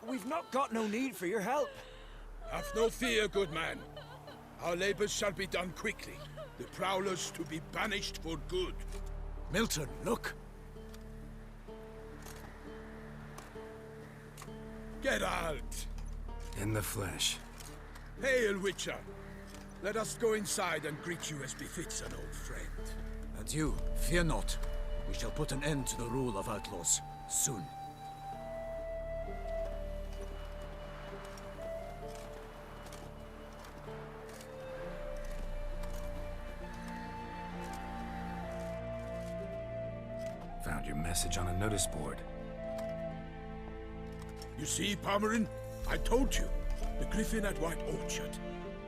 We've not got no need for your help. Have no fear, good man. Our labors shall be done quickly. The prowlers to be banished for good. Milton, look! Geralt! In the flesh. Hail, Witcher! Let us go inside and greet you as befits an old friend. And you, fear not. We shall put an end to the rule of outlaws, soon. Found your message on a notice board. You see, Pomeran? I told you. The griffin at White Orchard.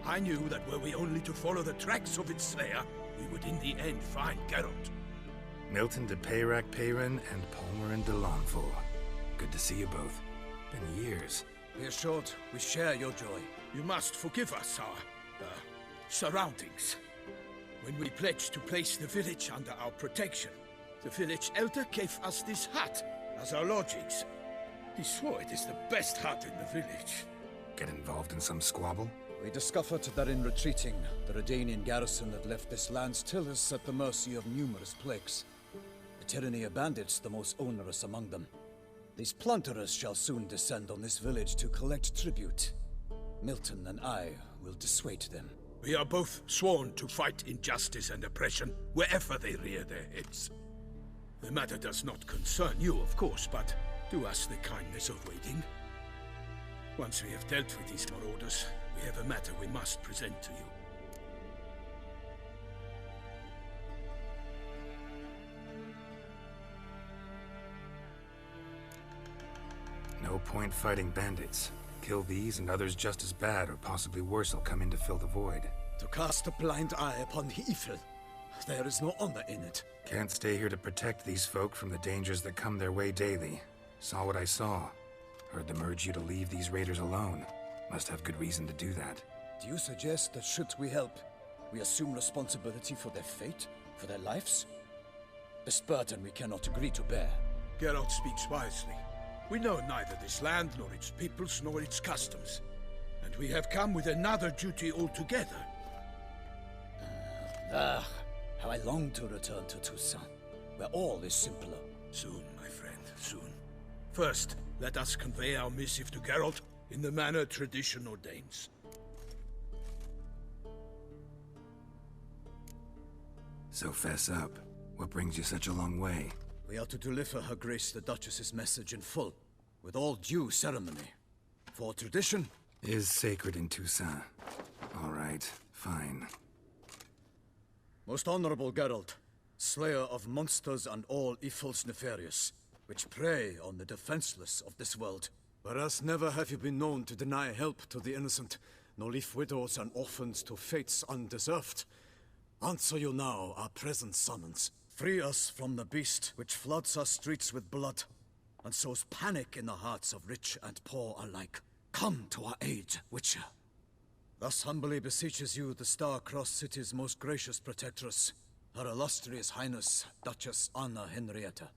I knew that were we only to follow the tracks of its slayer, we would in the end find Geralt. Milton de Peyrac Peyran and Pomeran de Lanfort. Good to see you both. Been years. Be assured, we share your joy. You must forgive us our, surroundings. When we pledged to place the village under our protection, the village elder gave us this hut as our lodgings. He swore it is the best hut in the village. Get involved in some squabble? We discovered that in retreating, the Redanian garrison that left this land still is at the mercy of numerous plagues. The tyranny of bandits the most onerous among them. These plunderers shall soon descend on this village to collect tribute. Milton and I will dissuade them. We are both sworn to fight injustice and oppression wherever they rear their heads. The matter does not concern you, of course, but do us the kindness of waiting. Once we have dealt with these marauders, we have a matter we must present to you. No point fighting bandits. Kill these and others just as bad or possibly worse will come in to fill the void. To cast a blind eye upon the evil. There is no honor in it. Can't stay here to protect these folk from the dangers that come their way daily. Saw what I saw. Heard them urge you to leave these raiders alone. Must have good reason to do that. Do you suggest that should we help, we assume responsibility for their fate, for their lives? This burden we cannot agree to bear. Geralt speaks wisely. We know neither this land, nor its peoples, nor its customs. And we have come with another duty altogether. How I long to return to Toussaint, where all is simpler. Soon, my friend, soon. First, let us convey our missive to Geralt in the manner tradition ordains. So fess up. What brings you such a long way? We are to deliver Her Grace the Duchess's message in full, with all due ceremony. For tradition is sacred in Toussaint. All right, fine. Most honorable Geralt, slayer of monsters and all evils nefarious, which prey on the defenseless of this world. Whereas never have you been known to deny help to the innocent, nor leave widows and orphans to fates undeserved. Answer you now our present summons. Free us from the beast which floods our streets with blood, and sows panic in the hearts of rich and poor alike. Come to our aid, Witcher. Thus humbly beseeches you the Star-Crossed City's most gracious protectress, Her Illustrious Highness, Duchess Anna Henrietta.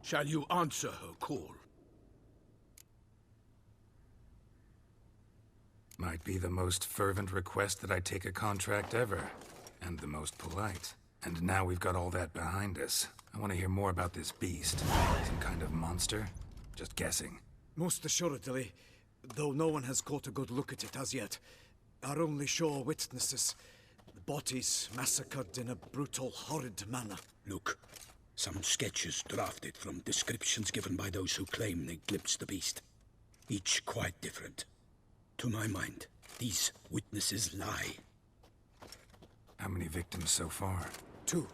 Shall you answer her call? Might be the most fervent request that I take a contract ever, and the most polite. And now we've got all that behind us. I want to hear more about this beast. Some kind of monster? Just guessing. Most assuredly, though no one has caught a good look at it as yet. Our only sure witnesses, the bodies massacred in a brutal, horrid manner. Look, some sketches drafted from descriptions given by those who claim they glimpsed the beast. Each quite different. To my mind, these witnesses lie. How many victims so far? 2.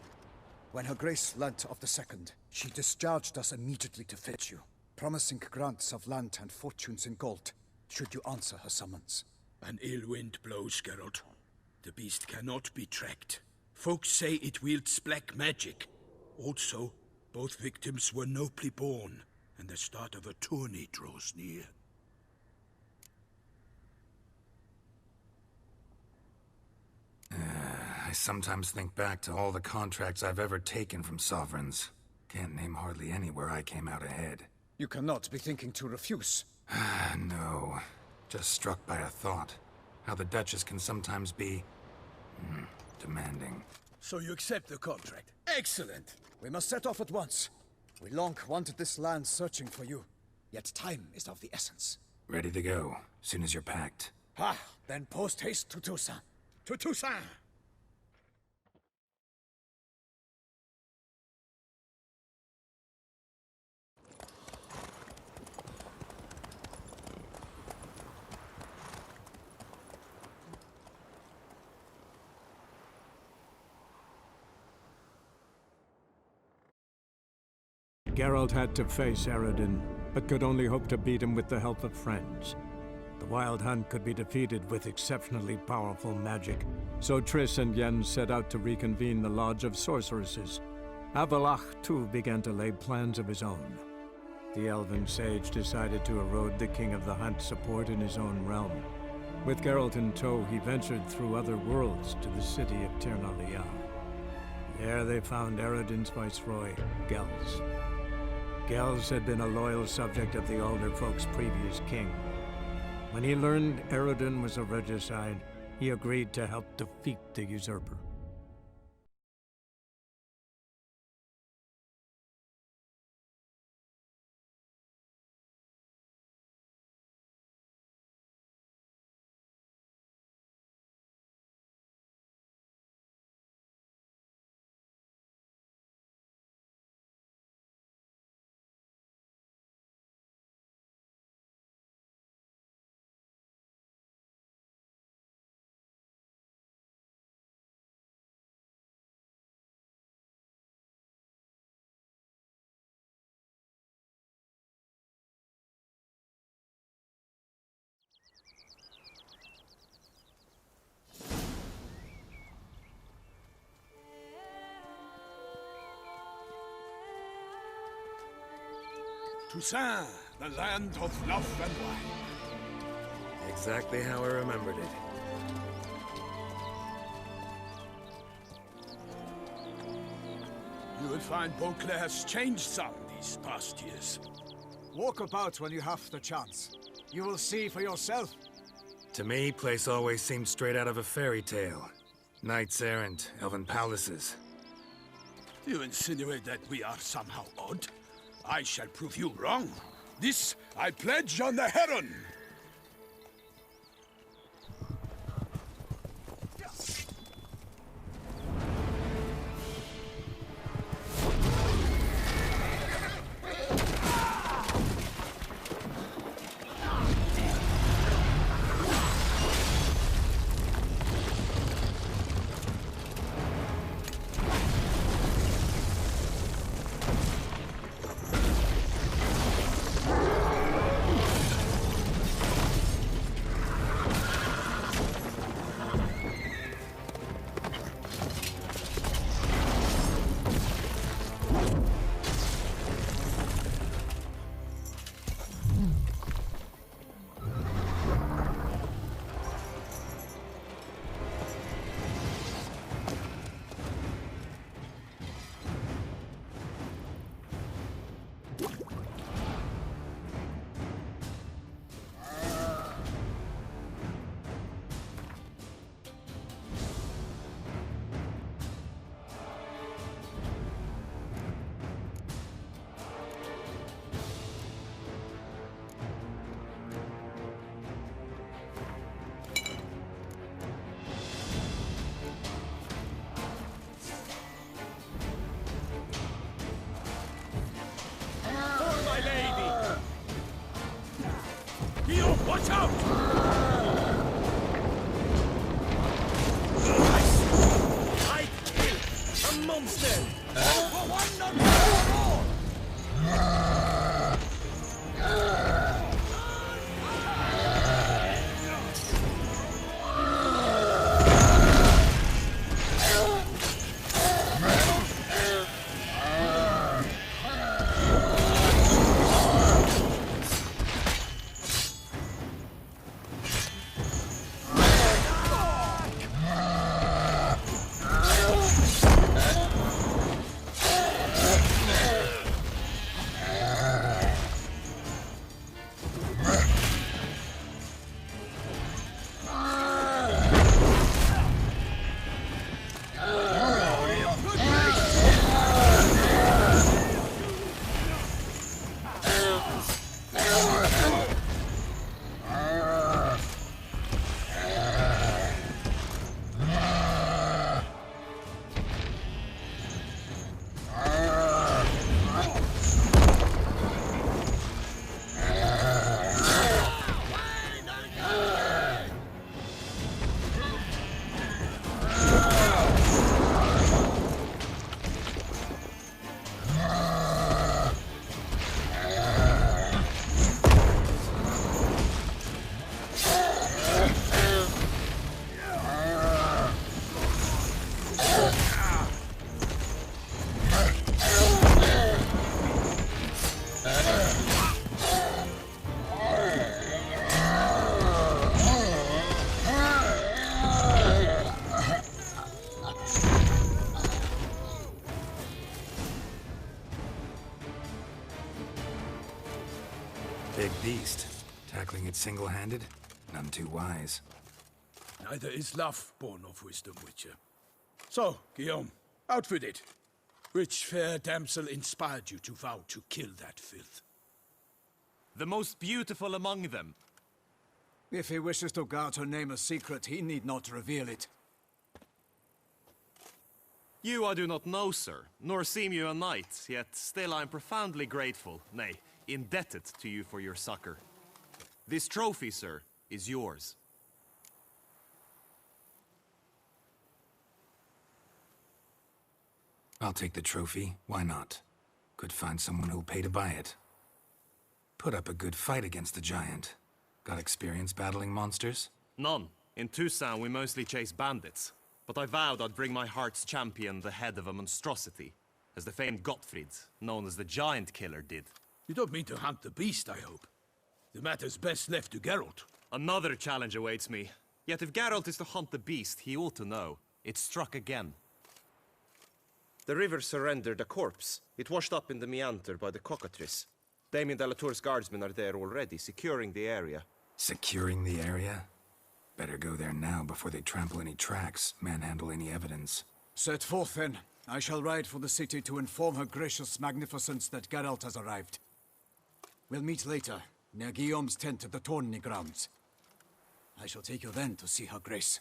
When Her Grace learnt of the second, she discharged us immediately to fetch you, promising grants of land and fortunes in gold, should you answer her summons. An ill wind blows, Geralt. The beast cannot be tracked. Folks say it wields black magic. Also, both victims were nobly born, and the start of a tourney draws near. I sometimes think back to all the contracts I've ever taken from sovereigns. Can't name hardly anywhere I came out ahead. You cannot be thinking to refuse. No. Just struck by a thought. How the Duchess can sometimes be... demanding. So you accept the contract? Excellent! We must set off at once. We long wanted this land searching for you. Yet time is of the essence. Ready to go, soon as you're packed. Then post haste to Toussaint. To Toussaint! Geralt had to face Eredin, but could only hope to beat him with the help of friends. The Wild Hunt could be defeated with exceptionally powerful magic, so Triss and Yen set out to reconvene the Lodge of Sorceresses. Avallac'h, too, began to lay plans of his own. The elven sage decided to erode the King of the Hunt's support in his own realm. With Geralt in tow, he ventured through other worlds to the city of Tir na Lial. There they found Eredin's viceroy, Gels. Gels had been a loyal subject of the Alder Folk's previous king. When he learned Eredin was a regicide, he agreed to help defeat the usurper. Toussaint, the land of love and wine. Exactly how I remembered it. You will find Beauclair has changed some these past years. Walk about when you have the chance. You will see for yourself. To me, place always seemed straight out of a fairy tale. Knights errant, elven palaces. You insinuate that we are somehow odd? I shall prove you wrong. This I pledge on the Heron. Watch out! I kill a monster! All for one, not for all! big beast. Tackling it single-handed? None too wise. Neither is love born of wisdom, Witcher. So, Guillaume, out with it. Which fair damsel inspired you to vow to kill that filth? The most beautiful among them. If he wishes to guard her name a secret, he need not reveal it. You I do not know, sir, nor seem you a knight, yet still I am profoundly grateful, nay, indebted to you for your succor. This trophy, sir, is yours. I'll take the trophy. Why not? Could find someone who'll pay to buy it. Put up a good fight against the giant. Got experience battling monsters? None. In Toussaint we mostly chase bandits. But I vowed I'd bring my heart's champion the head of a monstrosity, as the famed Gottfried, known as the Giant Killer, did. You don't mean to hunt the beast, I hope. The matter's best left to Geralt. Another challenge awaits me. Yet if Geralt is to hunt the beast, he ought to know. It struck again. The river surrendered a corpse. It washed up in the meander by the cockatrice. Damien de la Tour's guardsmen are there already, securing the area. Securing the area? Better go there now before they trample any tracks, manhandle any evidence. Set forth then. I shall ride for the city to inform her gracious magnificence that Geralt has arrived. We'll meet later, near Guillaume's tent at the tourney grounds. I shall take you then to see her grace.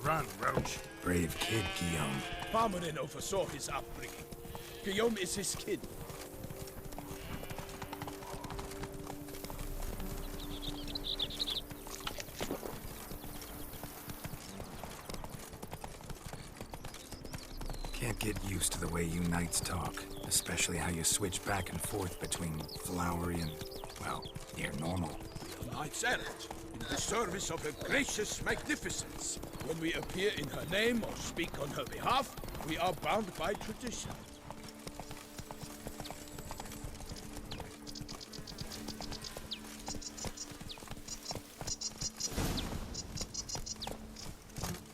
Run, Roach. Brave kid, Guillaume. Parmanin oversaw his upbringing. Guillaume is his kid. Can't get used to the way you knights talk, especially how you switch back and forth between flowery and, well, near normal. Knights errant, in the service of her gracious magnificence. When we appear in her name or speak on her behalf, we are bound by tradition.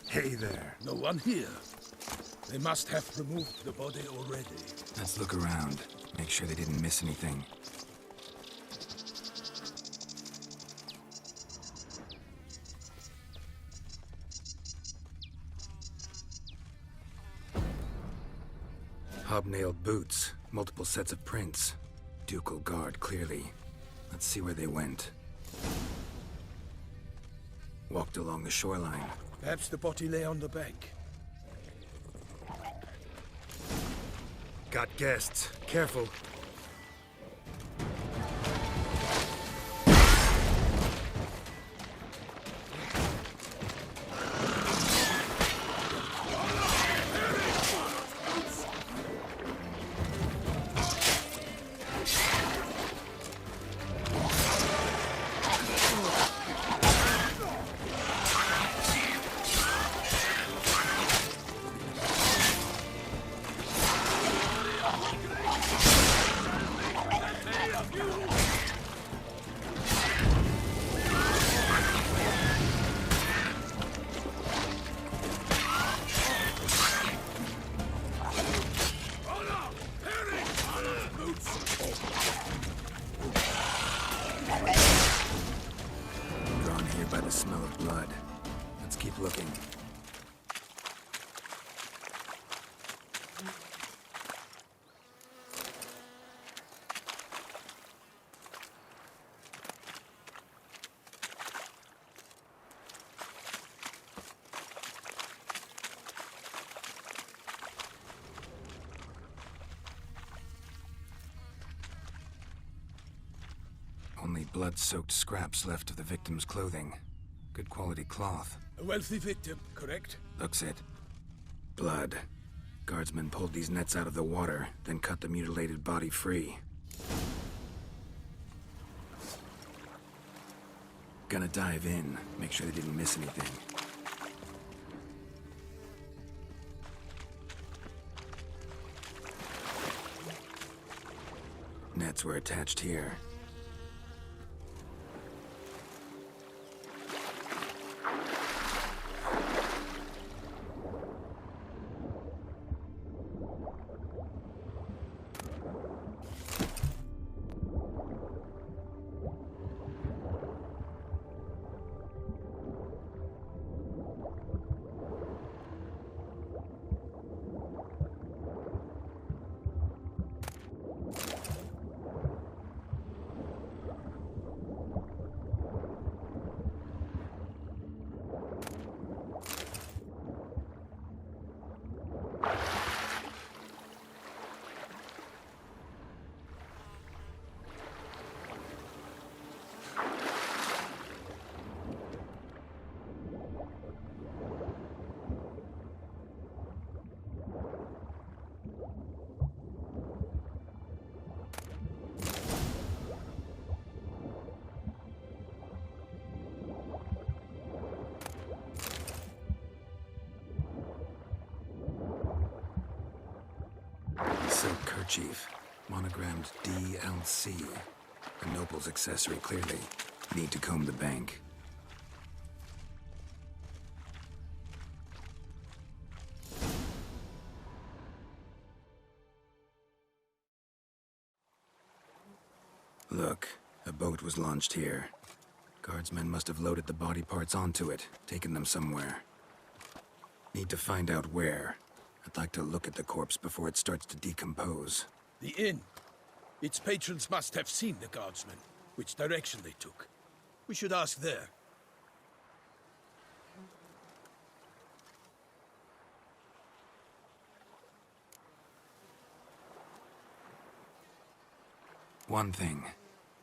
Hey there. No one here. They must have removed the body already. Let's look around. Make sure they didn't miss anything. Hobnailed boots, multiple sets of prints. Ducal guard, clearly. Let's see where they went. Walked along the shoreline. Perhaps the body lay on the bank. Got guests. Careful. Drawn here by the smell of blood. Let's keep looking. Blood-soaked scraps left of the victim's clothing. Good quality cloth. A wealthy victim, correct? Looks it. Blood. Guardsmen pulled these nets out of the water, then cut the mutilated body free. Gonna dive in, make sure they didn't miss anything. Nets were attached here. Silk kerchief, monogrammed DLC. A noble's accessory, clearly. Need to comb the bank. Look, a boat was launched here. Guardsmen must have loaded the body parts onto it, taken them somewhere. Need to find out where. I'd like to look at the corpse before it starts to decompose. The inn. Its patrons must have seen the guardsmen, which direction they took. We should ask there. One thing.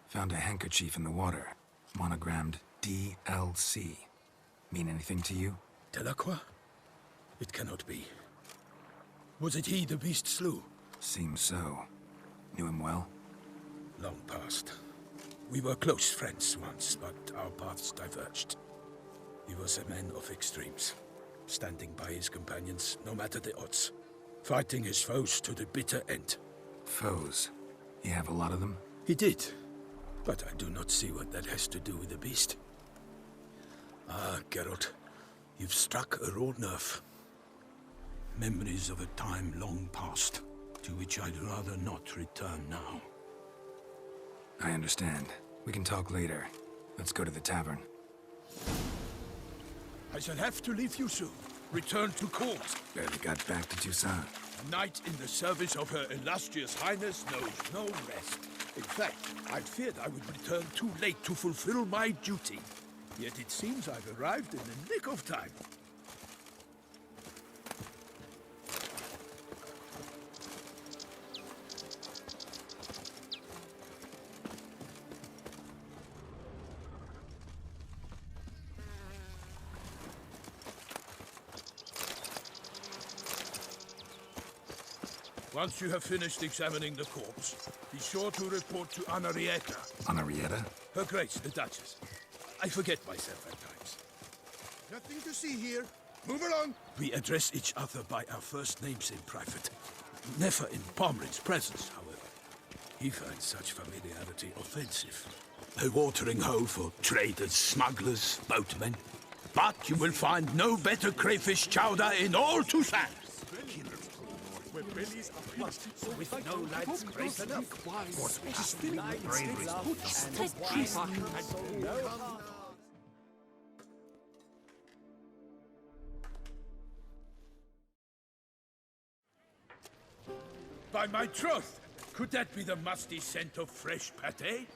Found a handkerchief in the water. Monogrammed DLC. Mean anything to you? Delacroix? It cannot be. Was it he the beast slew? Seems so. Knew him well? Long past. We were close friends once, but our paths diverged. He was a man of extremes, standing by his companions no matter the odds, fighting his foes to the bitter end. Foes? You have a lot of them? He did, but I do not see what that has to do with the beast. Ah, Geralt, you've struck a raw nerve. Memories of a time long past, to which I'd rather not return now. I understand. We can talk later. Let's go to the tavern. I shall have to leave you soon. Return to court. Barely got back to Toussaint. A knight in the service of Her Illustrious Highness knows no rest. In fact, I'd feared I would return too late to fulfill my duty. Yet it seems I've arrived in the nick of time. Once you have finished examining the corpse, be sure to report to Anarietta. Anarietta? Her Grace, the Duchess. I forget myself at times. Nothing to see here. Move along. We address each other by our first names in private. Never in Pomrin's presence, however. He finds such familiarity offensive. A watering hole for traders, smugglers, boatmen. But you will find no better crayfish chowder in all Toussaint. With no lads brave enough. By my troth, could that be the musty scent of fresh pâté?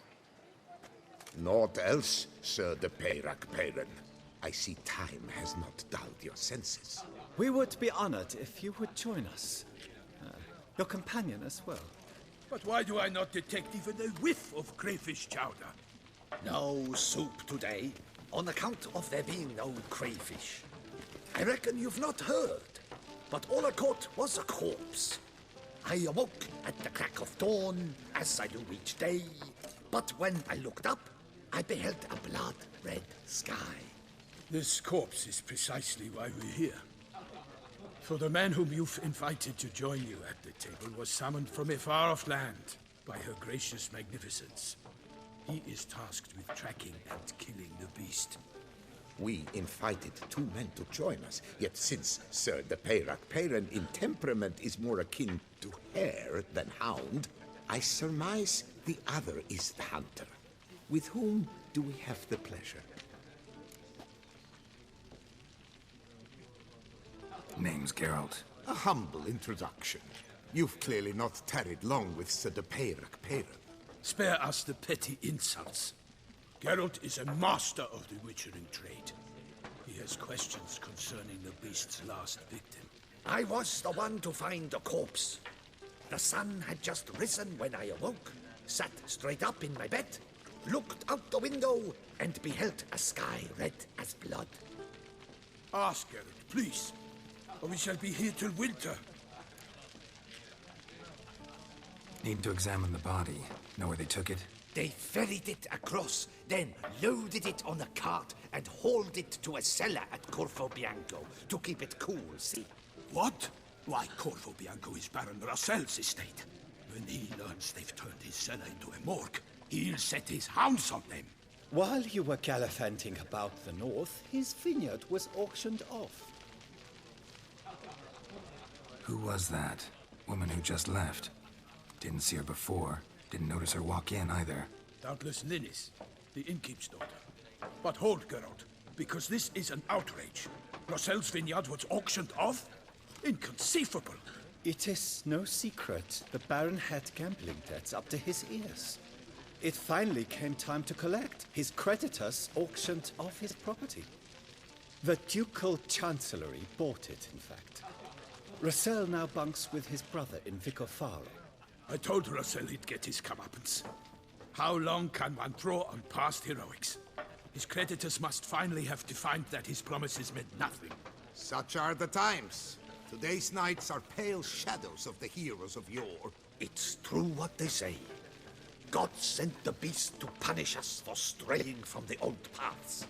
Naught else, Sir de Peyrac Peyran. I see time has not dulled your senses. We would be honored if you would join us. Your companion as well. But why do I not detect even a whiff of crayfish chowder? No soup today, on account of there being no crayfish. I reckon you've not heard, but all I caught was a corpse. I awoke at the crack of dawn, as I do each day, but when I looked up, I beheld a blood-red sky. This corpse is precisely why we're here. For the man whom you've invited to join you at the table was summoned from a far-off land by her gracious magnificence. He is tasked with tracking and killing the beast. We invited 2 men to join us, yet since Sir the Peyrak in temperament is more akin to hare than hound, I surmise the other is the hunter. With whom do we have the pleasure? Name's Geralt. A humble introduction. You've clearly not tarried long with Sir the Peyrak. Spare us the petty insults. Geralt is a master of the witchering trade. He has questions concerning the beast's last victim. I was the one to find the corpse. The sun had just risen when I awoke, sat straight up in my bed, looked out the window, and beheld a sky red as blood. Ask Geralt, please, or we shall be here till winter. Need to examine the body. Know where they took it? They ferried it across, then loaded it on a cart and hauled it to a cellar at Corvo Bianco to keep it cool, see? What? Why, Corvo Bianco is Baron Russell's estate. When he learns they've turned his cellar into a morgue, he'll set his hounds on them. While you were gallivanting about the north, his vineyard was auctioned off. Who was that? Woman who just left. Didn't see her before. Didn't notice her walk in either. Doubtless Linnis, the innkeep's daughter. But hold, Geralt, because this is an outrage. Russell's vineyard was auctioned off? Inconceivable! It is no secret the Baron had gambling debts up to his ears. It finally came time to collect. His creditors auctioned off his property. The Ducal Chancellery bought it, in fact. Russell now bunks with his brother in Vicofaro. I told Russell he'd get his comeuppance. How long can one draw on past heroics? His creditors must finally have defined that his promises meant nothing. Such are the times. Today's knights are pale shadows of the heroes of yore. It's true what they say. God sent the beast to punish us for straying from the old paths.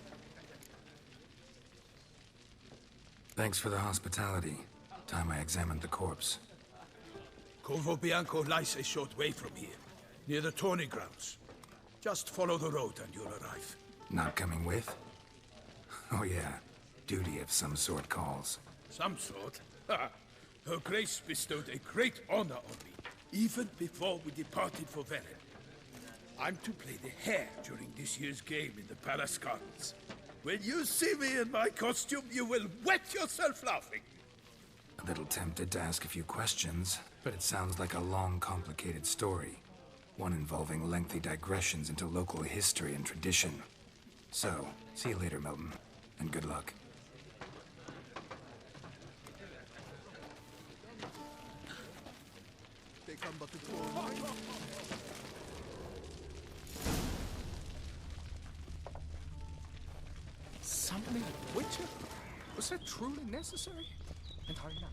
Thanks for the hospitality. Time I examined the corpse. Corvo Bianco lies a short way from here, near the tourney grounds. Just follow the road and you'll arrive. Not coming with? Oh yeah, duty of some sort calls. Some sort? Ha! Her Grace bestowed a great honor on me, even before we departed for Velen. I'm to play the hare during this year's game in the Palace Gardens. When you see me in my costume, you will wet yourself laughing. A little tempted to ask a few questions, but it sounds like a long, complicated story. One involving lengthy digressions into local history and tradition. So, see you later, Milton, and good luck. Summoning a witcher? Was that truly necessary? Entirely not.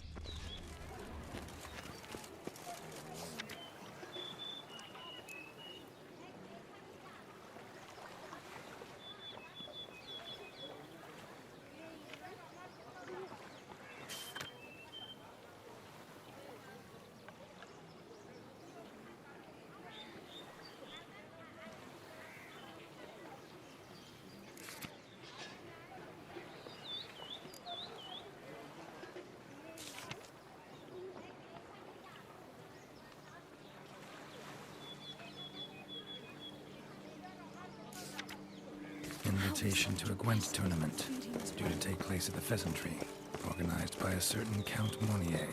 Invitation to a Gwent tournament, due to take place at the Pheasantry, organized by a certain Count Mornier.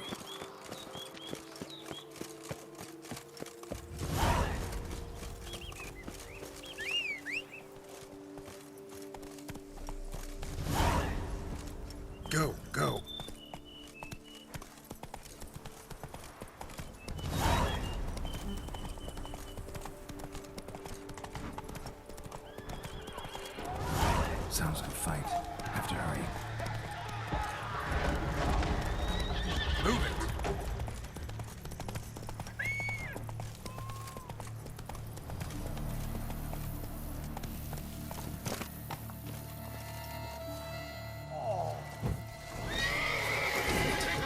Go, go. sounds of a fight. Have to hurry. Move it!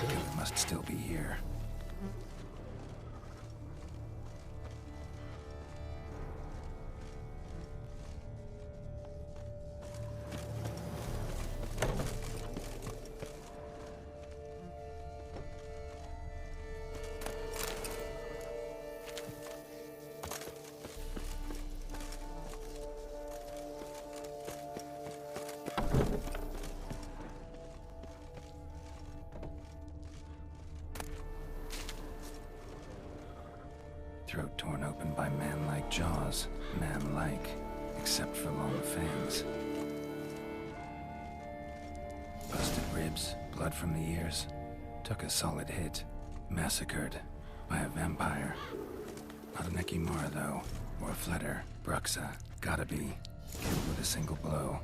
It must still be here. Throat torn open by man-like jaws. Man-like, except for long fangs. Busted ribs, blood from the ears. Took a solid hit. Massacred by a vampire. Not an Ekimara, though. Or a Fletter. Bruxa. Gotta be. Killed with a single blow.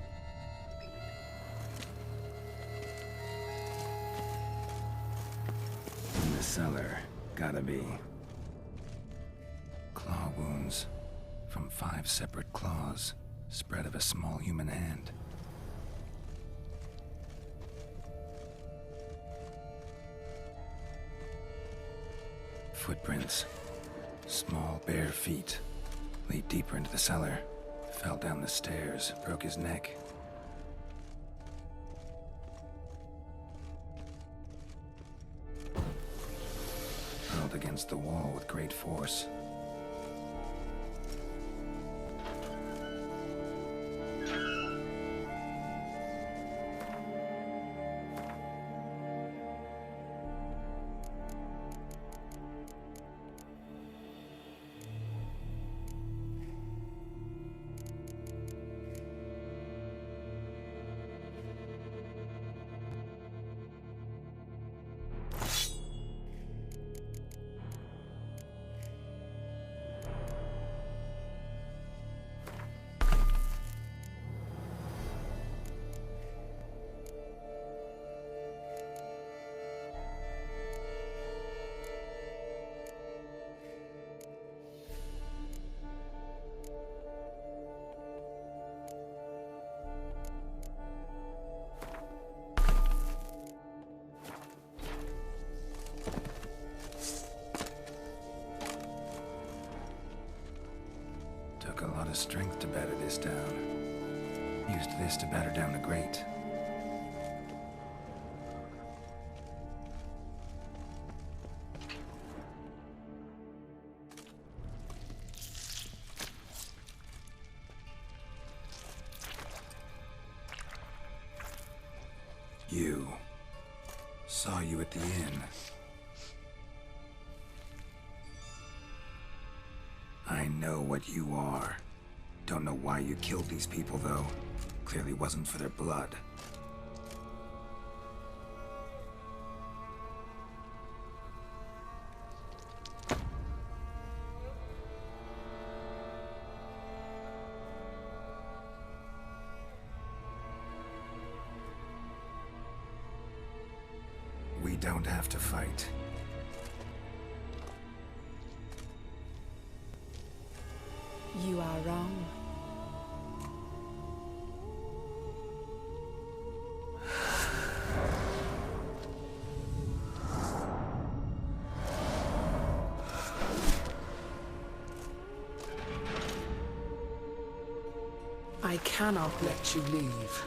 In the cellar. Gotta be. Claw wounds from 5 separate claws, spread of a small human hand. Footprints, small bare feet, lead deeper into the cellar, fell down the stairs, broke his neck. Hurled against the wall with great force. Took a lot of strength to batter this down. Used this to batter down the grate. You. Saw you at the inn. I know what you are. Don't know why you killed these people, though. Clearly wasn't for their blood. We don't have to fight. You are wrong. I cannot let you leave.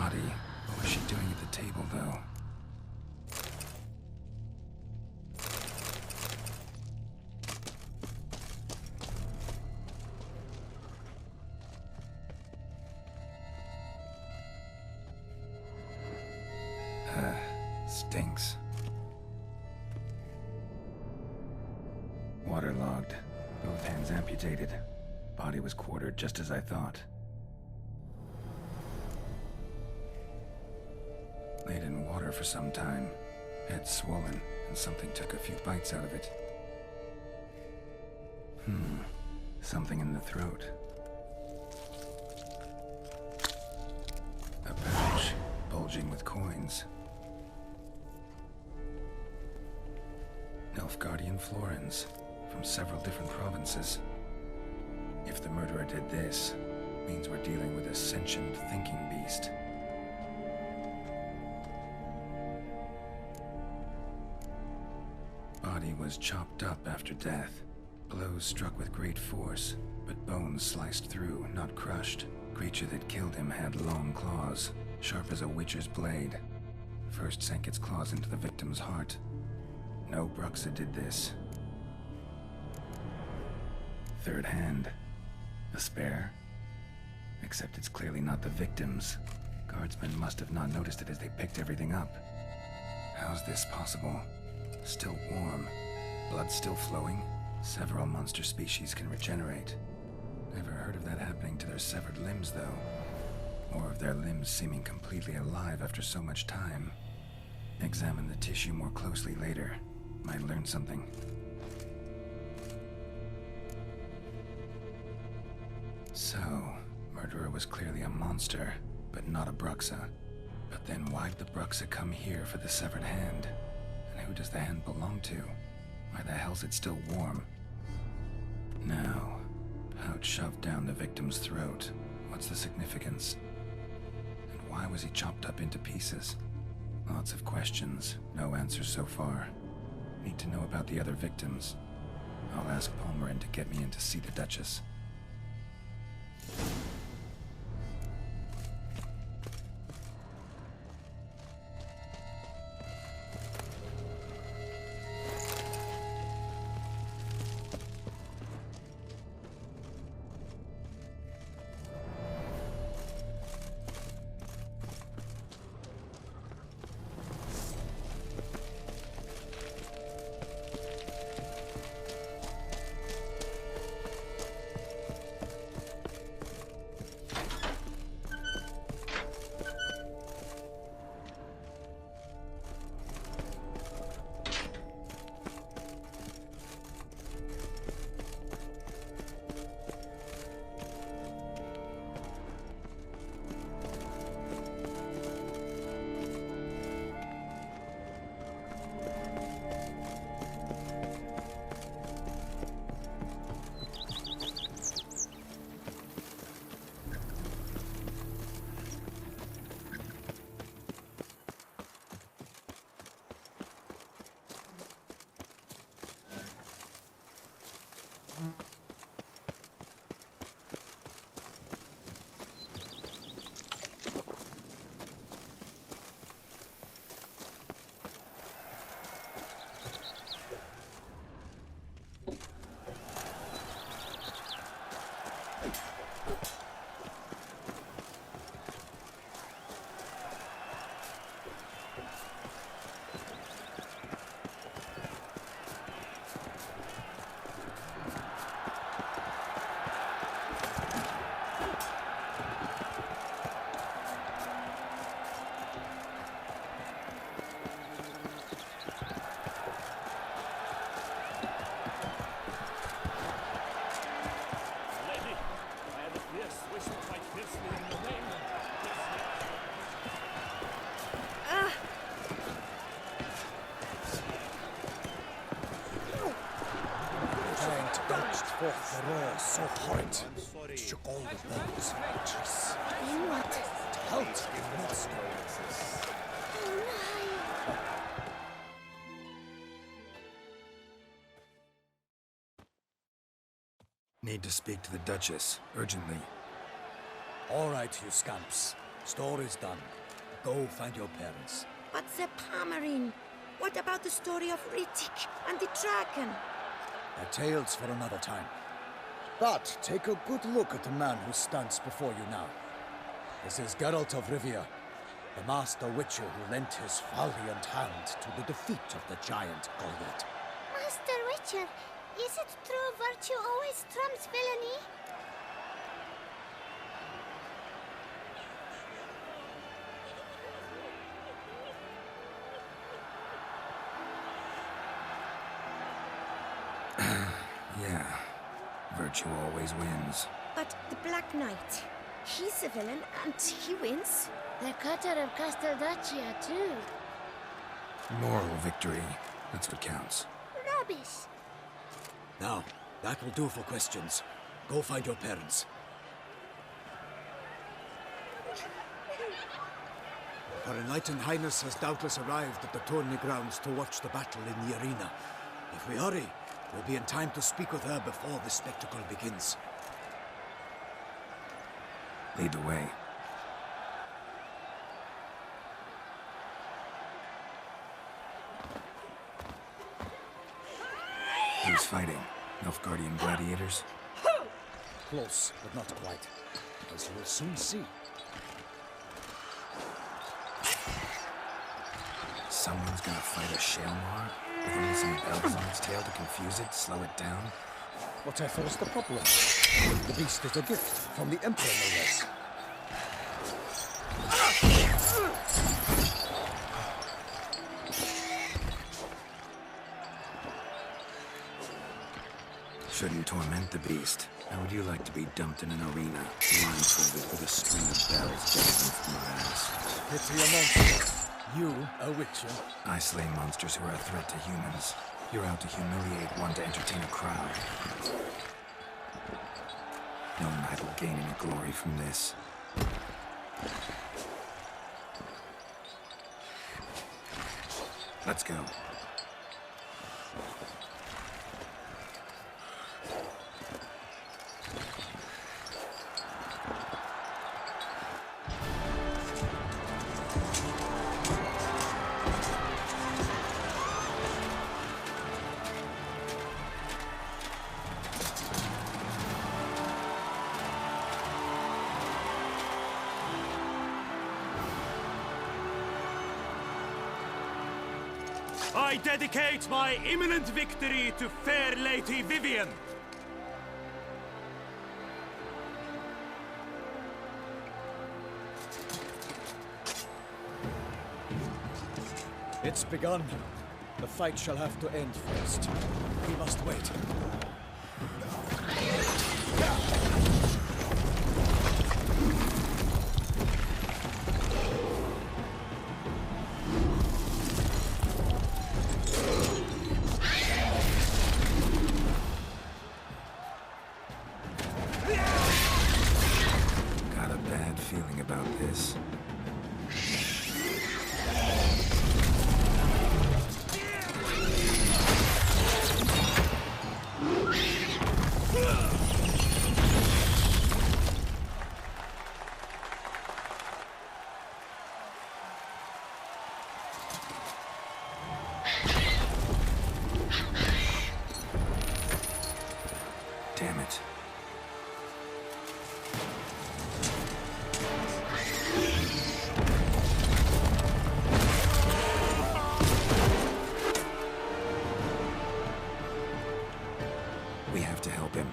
body. What was she doing at the table, though? Stinks. Waterlogged. Both hands amputated. Body was quartered just as I thought. Laid in water for some time. Head swollen, and something took a few bites out of it. Something in the throat. A pouch, bulging with coins. Nilfgaardian florins, from several different provinces. If the murderer did this, means we're dealing with a sentient thinking beast. Body was chopped up after death. Blows struck with great force, but bones sliced through, not crushed. Creature that killed him had long claws, sharp as a witcher's blade. First sank its claws into the victim's heart. No Bruxa did this. Third hand. A spare? Except it's clearly not the victim's. Guardsmen must have not noticed it as they picked everything up. How's this possible? Still warm. Blood still flowing? Several monster species can regenerate. Never heard of that happening to their severed limbs, though. Or of their limbs seeming completely alive after so much time. Examine the tissue more closely later. Might learn something. So, murderer was clearly a monster, but not a Bruxa. But then why'd the Bruxa come here for the severed hand? And who does the hand belong to? Why the hell's it still warm? Now, pouch shoved down the victim's throat. What's the significance? And why was he chopped up into pieces? Lots of questions, no answers so far. Need to know about the other victims. I'll ask Palmerin to get me in to see the Duchess. Forth the roar so horrid, it shook all the bones of the trees. What? To halt in midst. Need to speak to the Duchess, urgently. All right, you scamps. Story's done. Go find your parents. But the Palmerine, what about the story of Rittik and the dragon? They're tales for another time. But take a good look at the man who stands before you now. This is Geralt of Rivia, the master witcher who lent his valiant hand to the defeat of the giant Goliath. Master Witcher, is it true virtue always trumps villainy? Yeah, virtue always wins. But the Black Knight, he's a villain and he wins? The cutter of Casteldacia, too. Moral victory, that's what counts. Rubbish. Now, that will do for questions. Go find your parents. Her Enlightened Highness has doubtless arrived at the tourney grounds to watch the battle in the arena. If we hurry, we'll be in time to speak with her before the spectacle begins. Lead the way. Who's fighting? Nilfgaardian gladiators? Close, but not quite. As you will soon see. Someone's gonna fight a Shalmar? With only some bells on its tail to confuse it, slow it down? Whatever is the problem? The beast is a gift from the Emperor, no less. Shouldn't torment the beast. How would you like to be dumped in an arena, blindfolded with a string of bells dangling from your ass? Pity a monster. You, a witcher? I slay monsters who are a threat to humans. You're out to humiliate one to entertain a crowd. No knight will gain any glory from this. Let's go. I dedicate my imminent victory to fair Lady Vivian. It's begun. The fight shall have to end first. We must wait. Got a bad feeling about this. Damn it. We have to help him.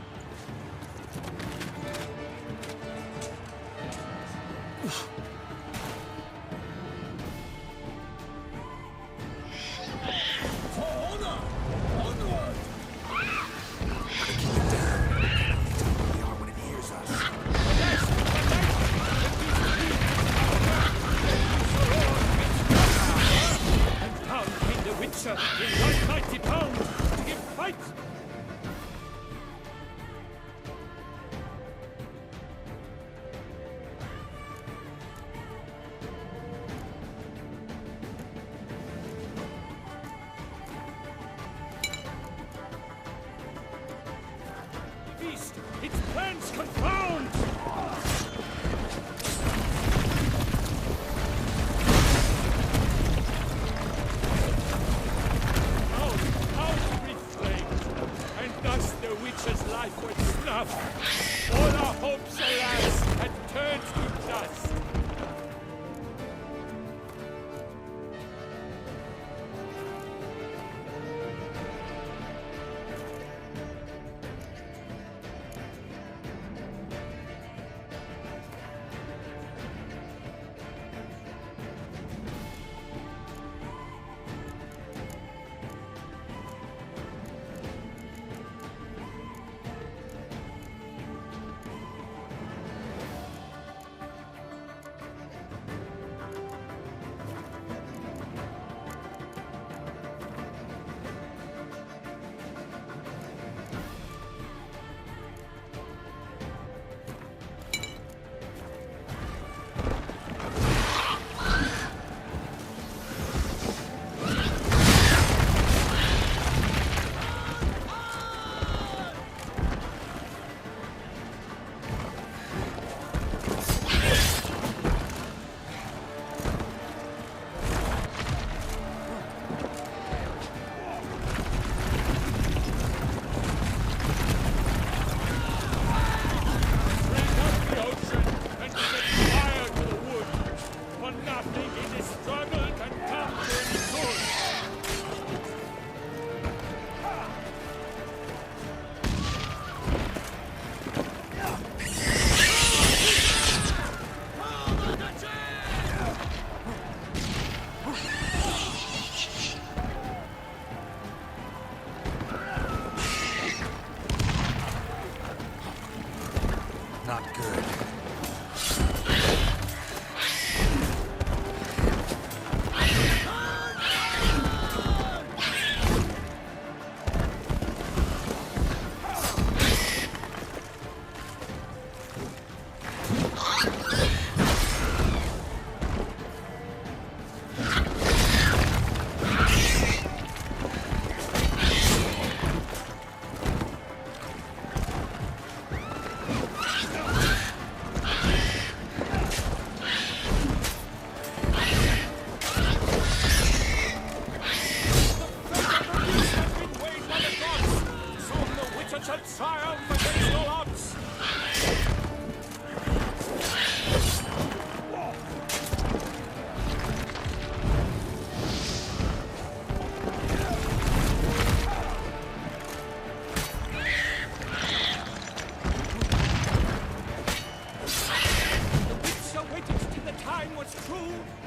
In one mighty pound to give fight!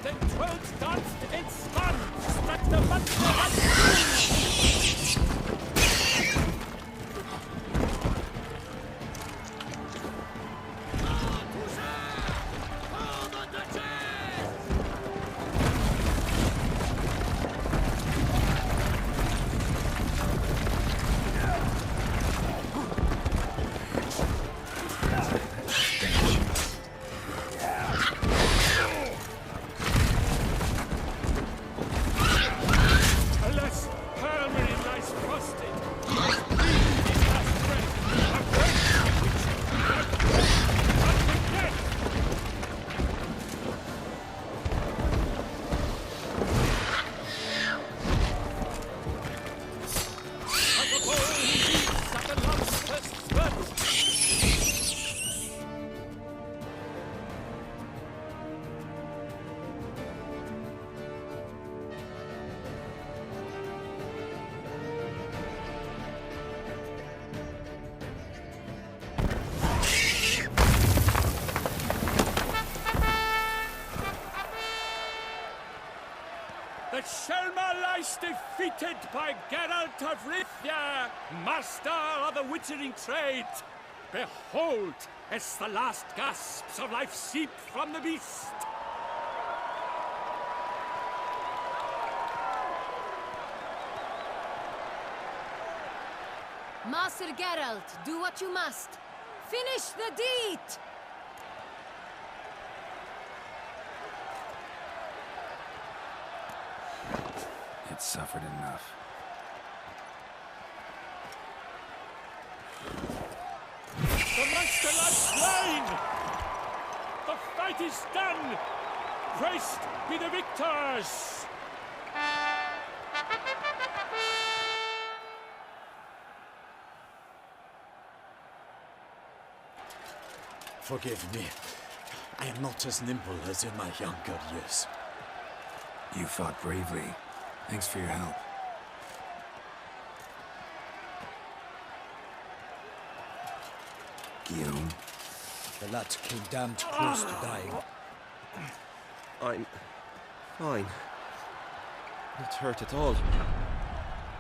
Den 12 danced in spun, stack the monster at The Shelma lies defeated by Geralt of Rivia, master of the witchering trade. Behold, as the last gasps of life seep from the beast. Master Geralt, do what you must. Finish the deed! It suffered enough. The monster lies slain! The fight is done! Praised be the victors! Forgive me. I am not as nimble as in my younger years. You fought bravely. Thanks for your help. Guillaume? The lad came damned close to dying. I'm fine. Not hurt at all.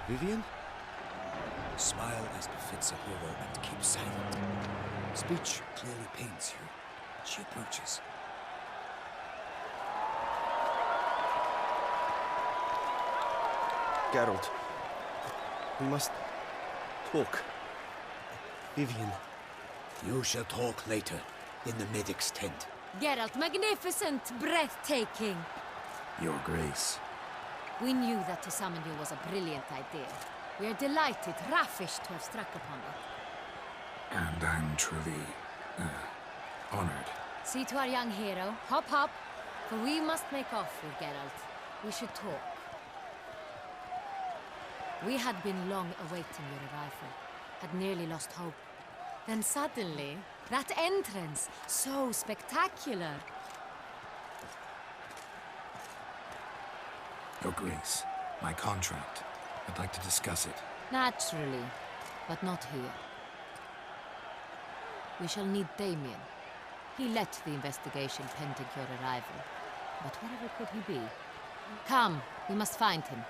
Vivian? Smile as befits a hero and keep silent. Speech clearly pains you. She approaches. Geralt. We must talk. Vivian. You shall talk later, in the medic's tent. Geralt, magnificent, breathtaking. Your Grace. We knew that to summon you was a brilliant idea. We are delighted, ravished to have struck upon it. And I'm truly, honored. See to our young hero. Hop, hop. For we must make off with Geralt. We should talk. We had been long awaiting your arrival. Had nearly lost hope. Then suddenly, that entrance, so spectacular. Your Grace, my contract. I'd like to discuss it. Naturally, but not here. We shall need Damien. He led the investigation pending your arrival. But wherever could he be? Come, we must find him.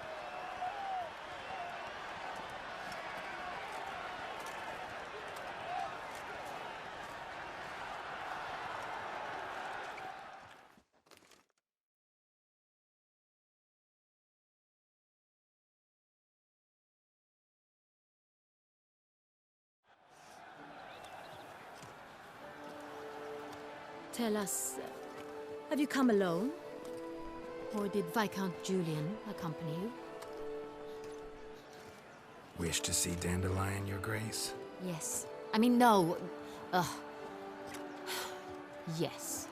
Tell us, have you come alone? Or did Viscount Julian accompany you? Wish to see Dandelion, Your Grace? Yes. I mean, no. Yes.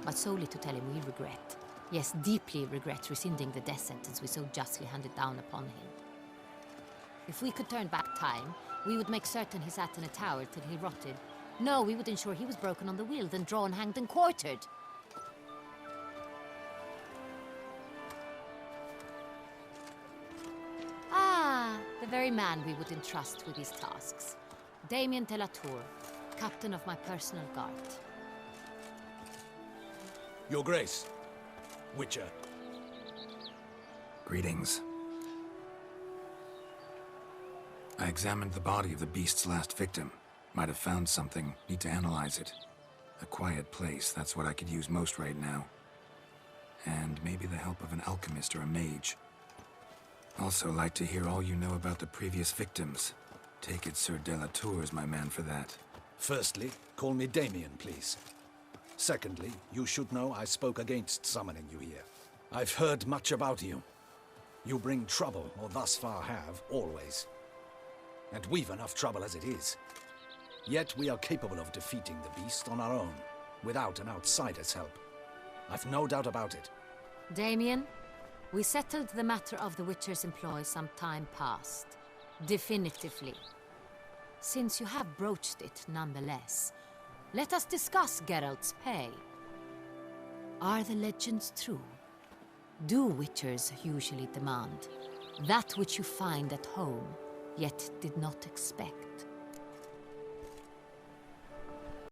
But solely to tell him we regret. Yes, deeply regret rescinding the death sentence we so justly handed down upon him. If we could turn back time, we would make certain he sat in a tower till he rotted. No, we would ensure he was broken on the wheel, then drawn, hanged, and quartered. Ah, the very man we would entrust with these tasks. Damien de la Tour, captain of my personal guard. Your Grace, Witcher. Greetings. I examined the body of the beast's last victim. Might have found something. Need to analyze it. A quiet place, that's what I could use most right now. And maybe the help of an alchemist or a mage. Also like to hear all you know about the previous victims. Take it Sir Delatour is my man for that. Firstly, call me Damien, please. Secondly, you should know I spoke against summoning you here. I've heard much about you. You bring trouble, or thus far have, always. And we've enough trouble as it is. Yet we are capable of defeating the beast on our own, without an outsider's help. I've no doubt about it. Damien, we settled the matter of the Witcher's employ some time past. Definitively. Since you have broached it nonetheless, let us discuss Geralt's pay. Are the legends true? Do Witchers usually demand that which you find at home, yet did not expect?